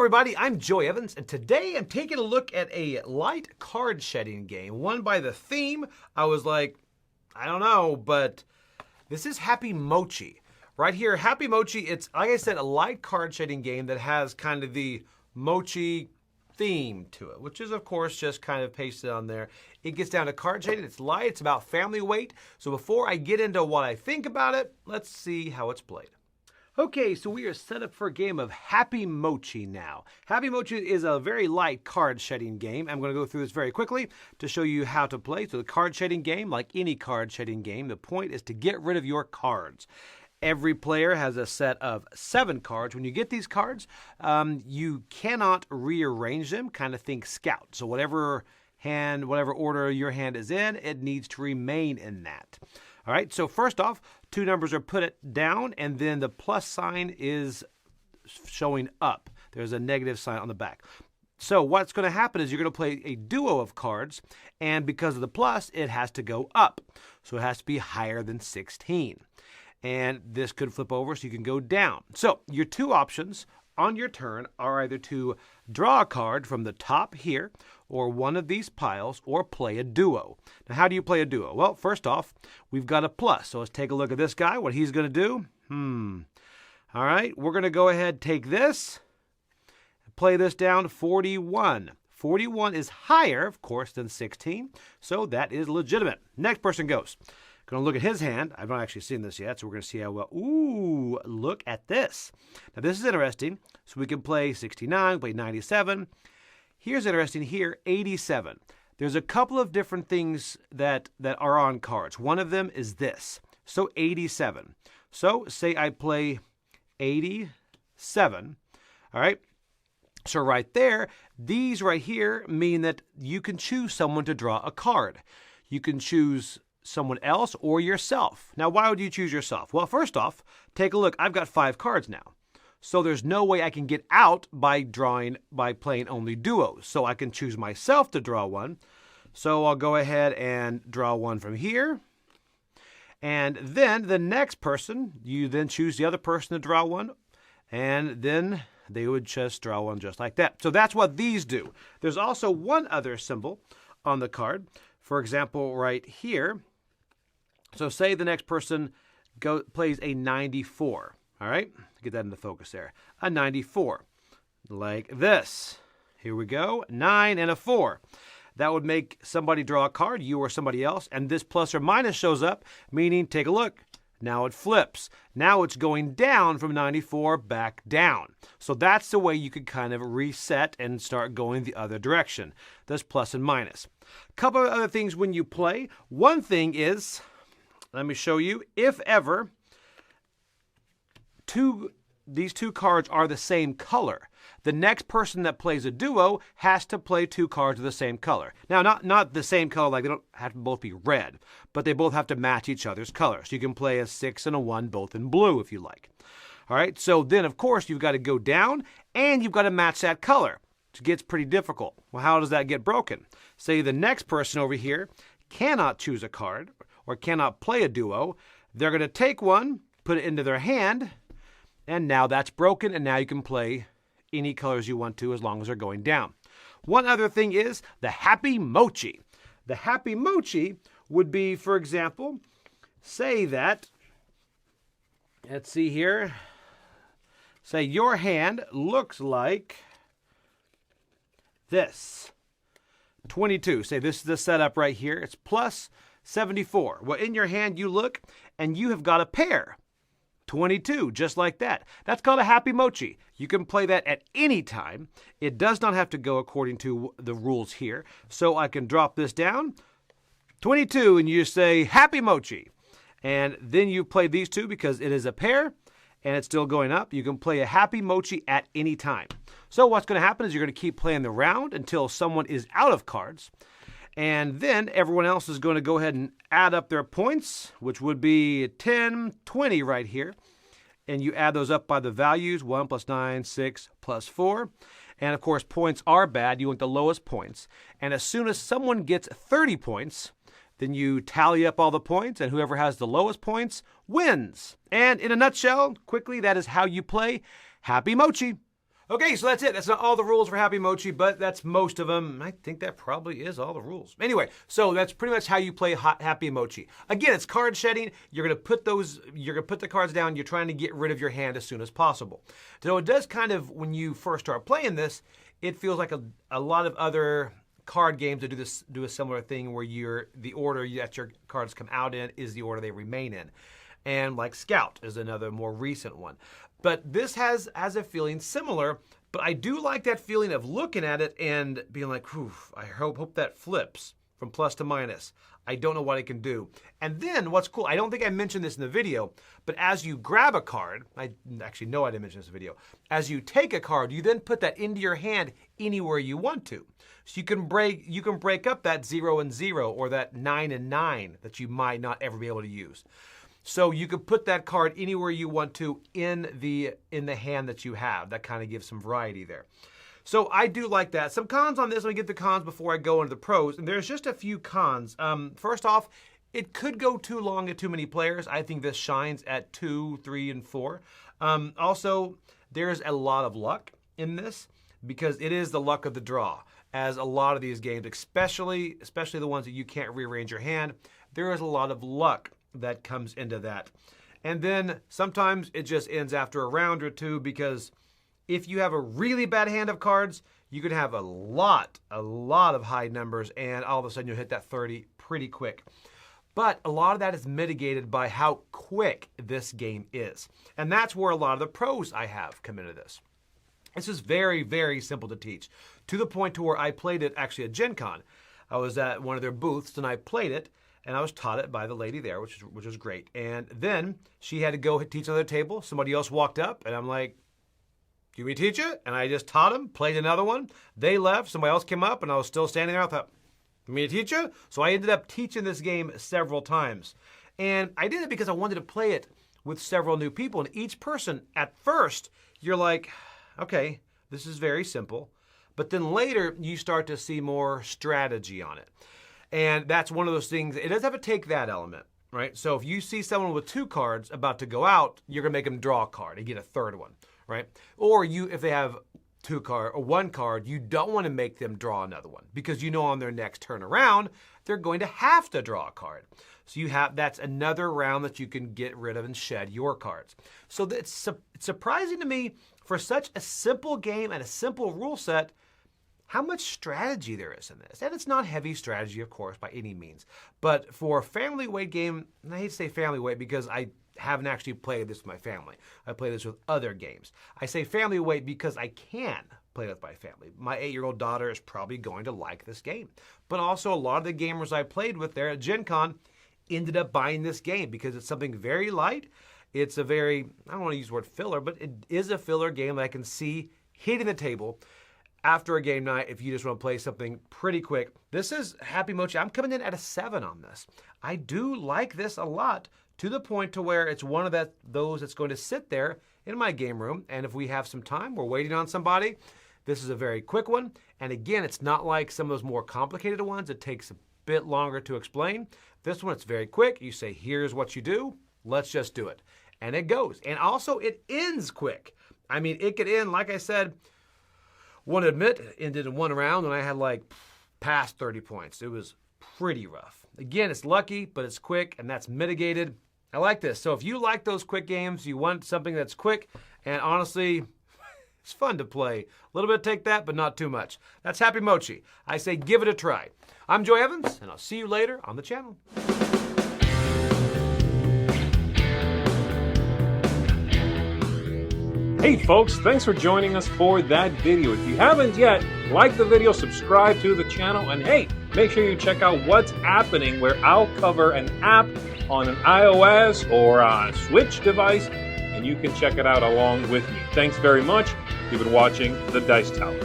everybody, I'm Joey Evans, and today I'm taking a look at a light card shedding game. One by the theme, I was like, I don't know, but this is Happy Mochi. Right here, Happy Mochi, it's, like I said, a light card shedding game that has kind of the mochi theme to it, which is, of course, just kind of pasted on there. It gets down to card shading, it's light, it's about family weight. So before I get into what I think about it, let's see how it's played. Okay, so we are set up for a game of Happy Mochi now. Happy Mochi is a very light card shedding game. I'm going to go through this very quickly to show you how to play. So the card shedding game, like any card shedding game, the point is to get rid of your cards. Every player has a set of 7 cards. When you get these cards, you cannot rearrange them, kind of think scout. So whatever order your hand is in, it needs to remain in that. All right, so first off, 2 numbers are put down, and then the plus sign is showing up. There's a negative sign on the back. So what's going to happen is you're going to play a duo of cards, and because of the plus, it has to go up. So it has to be higher than 16. And this could flip over, so you can go down. So your 2 options on your turn are either to draw a card from the top here, or one of these piles, or play a duo. Now, how do you play a duo? Well, first off, we've got a plus. So let's take a look at this guy, what he's going to do. All right, we're going to go ahead, take this, play this down, 41. 41 is higher, of course, than 16, so that is legitimate. Next person goes. Going to look at his hand. I've not actually seen this yet, so we're going to see how well. Ooh, look at this. Now, this is interesting. So we can play 69, play 97. Here's interesting here, 87. There's a couple of different things that are on cards. One of them is this. So 87. So say I play 87. All right. So right there, these right here mean that you can choose someone to draw a card. You can choose someone else or yourself. Now, why would you choose yourself? Well, first off, take a look. I've got 5 cards now. So there's no way I can get out by playing only duos. So I can choose myself to draw one. So I'll go ahead and draw one from here. And then the next person, you then choose the other person to draw one. And then they would just draw one just like that. So that's what these do. There's also one other symbol on the card. For example, right here. So say the next person plays a 94. All right, get that into focus there. A 94, like this. Here we go, 9 and a 4. That would make somebody draw a card, you or somebody else, and this plus or minus shows up, meaning, take a look, now it flips. Now it's going down from 94 back down. So that's the way you could kind of reset and start going the other direction. That's plus and minus. A couple of other things when you play. One thing is, let me show you, if ever these 2 cards are the same color, the next person that plays a duo has to play 2 cards of the same color. Now, not the same color, like they don't have to both be red, but they both have to match each other's colors. So you can play a 6 and a 1 both in blue if you like. All right, so then, of course, you've got to go down, and you've got to match that color, which gets pretty difficult. Well, how does that get broken? Say the next person over here cannot choose a card or cannot play a duo. They're going to take one, put it into their hand, and now that's broken, and now you can play any colors you want to as long as they're going down. One other thing is the Happy Mochi. The Happy Mochi would be, for example, say that, let's see here, say your hand looks like this. 22. Say this is the setup right here. It's plus 74. Well, in your hand you look, and you have got a pair. 22, just like that. That's called a Happy Mochi. You can play that at any time. It does not have to go according to the rules here. So I can drop this down, 22, and you say Happy Mochi. And then you play these 2 because it is a pair, and it's still going up. You can play a Happy Mochi at any time. So what's going to happen is you're going to keep playing the round until someone is out of cards. And then everyone else is going to go ahead and add up their points, which would be 10, 20 right here. And you add those up by the values, 1 plus 9, 6 plus 4. And of course, points are bad. You want the lowest points. And as soon as someone gets 30 points, then you tally up all the points, and whoever has the lowest points wins. And in a nutshell, quickly, that is how you play Happy Mochi. Okay, so that's it. That's not all the rules for Happy Mochi, but that's most of them. I think that probably is all the rules. Anyway, so that's pretty much how you play Happy Mochi. Again, it's card shedding. You're gonna put the cards down. You're trying to get rid of your hand as soon as possible. So it does kind of, when you first start playing this, it feels like a lot of other card games that do a similar thing where the order that your cards come out in is the order they remain in. And like Scout is another more recent one. But this has a feeling similar, but I do like that feeling of looking at it and being like, whew, I hope that flips from plus to minus. I don't know what it can do. And then what's cool, I don't think I mentioned this in the video, but as you grab a card, I actually know I didn't mention this in the video, as you take a card, you then put that into your hand anywhere you want to. So you can break up that 0 and 0 or that 9 and 9 that you might not ever be able to use. So you could put that card anywhere you want to in the hand that you have. That kind of gives some variety there. So I do like that. Some cons on this. Let me get the cons before I go into the pros. And there's just a few cons. First off, it could go too long at too many players. I think this shines at 2, 3, and 4. Also, there's a lot of luck in this because it is the luck of the draw. As a lot of these games, especially the ones that you can't rearrange your hand, there is a lot of luck that comes into that. And then sometimes it just ends after a round or two because if you have a really bad hand of cards, you could have a lot of high numbers and all of a sudden you'll hit that 30 pretty quick. But a lot of that is mitigated by how quick this game is. And that's where a lot of the pros I have come into this. This is very, very simple to teach, to the point to where I played it actually at Gen Con. I was at one of their booths and I played it, and I was taught it by the lady there, which was great. And then she had to go teach another table. Somebody else walked up, and I'm like, "Do we teach it?" And I just taught them, played another one. They left. Somebody else came up, and I was still standing there. I thought, "You mean to teach it?" So I ended up teaching this game several times. And I did it because I wanted to play it with several new people. And each person, at first, you're like, okay, this is very simple. But then later, you start to see more strategy on it. And that's one of those things, it does have to take that element, right? So if you see someone with 2 cards about to go out, you're gonna make them draw a card and get a third one, right? Or if they have 2 cards or 1 card, you don't wanna make them draw another one because you know on their next turn around, they're going to have to draw a card. So that's another round that you can get rid of and shed your cards. So it's surprising to me for such a simple game and a simple rule set, how much strategy there is in this. And it's not heavy strategy, of course, by any means. But for a family weight game, and I hate to say family weight because I haven't actually played this with my family. I play this with other games. I say family weight because I can play with my family. My 8-year-old daughter is probably going to like this game. But also a lot of the gamers I played with there at Gen Con ended up buying this game because it's something very light. It's a very, I don't want to use the word filler, but it is a filler game that I can see hitting the table after a game night if you just want to play something pretty quick. This is Happy Mochi. I'm coming in at a 7 on this. I do like this a lot, to the point to where it's one of those that's going to sit there in my game room, and if we have some time, we're waiting on somebody, this is a very quick one. And again, it's not like some of those more complicated ones. It takes a bit longer to explain. This one, it's very quick. You say, here's what you do. Let's just do it. And it goes. And also, it ends quick. I mean, it could end, like I said, want to admit, it ended in 1 round and I had like past 30 points. It was pretty rough. Again, it's lucky, but it's quick and that's mitigated. I like this. So if you like those quick games, you want something that's quick and honestly, it's fun to play. A little bit of take that, but not too much. That's Happy Mochi. I say give it a try. I'm Joy Evans, and I'll see you later on the channel. Hey folks, thanks for joining us for that video. If you haven't yet, like the video, subscribe to the channel, and hey, make sure you check out what's happening, where I'll cover an app on an iOS or a Switch device, and you can check it out along with me. Thanks very much. You've been watching The Dice Tower.